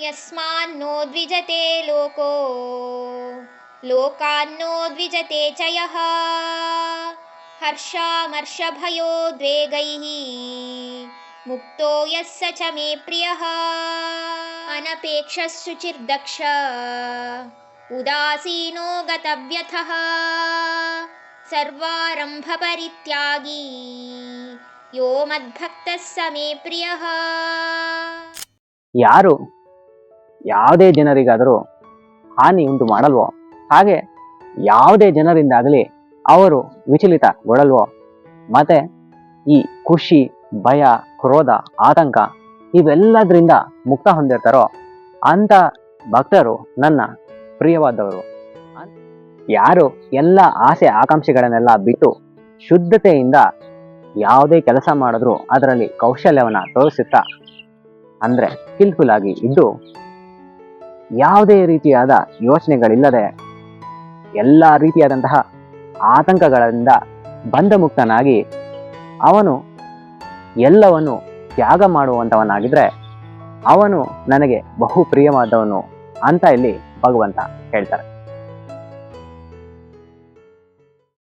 यस्मान्नो द्विजते लोको लोकान्नो द्विजते च यः हर्षामर्षभयोद्वेगैः मुक्तो यः स च मे प्रियः अनपेक्षः शुचिर्दक्ष उदासीनो गतव्यथः सर्वारम्भपरित्यागी यो मद्भक्तः स मे प्रियः. ಯಾರು ಯಾವುದೇ ಜನರಿಗಾದರೂ ಹಾನಿ ಉಂಟು ಮಾಡಲ್ವೋ, ಹಾಗೆ ಯಾವುದೇ ಜನರಿಂದಾಗಲಿ ಅವರು ವಿಚಲಿತಗೊಳ್ಳಲ್ವೋ, ಮತ್ತೆ ಈ ಖುಷಿ, ಭಯ, ಕ್ರೋಧ, ಆತಂಕ ಇವೆಲ್ಲದರಿಂದ ಮುಕ್ತ ಹೊಂದಿರ್ತಾರೋ ಅಂತ ಭಕ್ತರು ನನ್ನ ಪ್ರಿಯವಾದವರು. ಯಾರು ಎಲ್ಲ ಆಸೆ ಆಕಾಂಕ್ಷೆಗಳನ್ನೆಲ್ಲ ಬಿಟ್ಟು ಶುದ್ಧತೆಯಿಂದ ಯಾವುದೇ ಕೆಲಸ ಮಾಡಿದ್ರು ಅದರಲ್ಲಿ ಕೌಶಲ್ಯವನ್ನ ತೋರಿಸುತ್ತಾ, ಅಂದ್ರೆ ಸ್ಕಿಲ್ಫುಲ್ ಆಗಿ ಇದ್ದು, ಯಾವುದೇ ರೀತಿಯಾದ ಯೋಚನೆಗಳಿಲ್ಲದೆ ಎಲ್ಲ ರೀತಿಯಾದಂತಹ ಆತಂಕಗಳಿಂದ ಬಂಧಮುಕ್ತನಾಗಿ ಅವನು ಎಲ್ಲವನ್ನು ತ್ಯಾಗ ಮಾಡುವಂತವನಾಗಿದ್ರೆ ಅವನು ನನಗೆ ಬಹು ಪ್ರಿಯವಾದವನು ಅಂತ ಇಲ್ಲಿ ಭಗವಂತ ಹೇಳ್ತಾರೆ.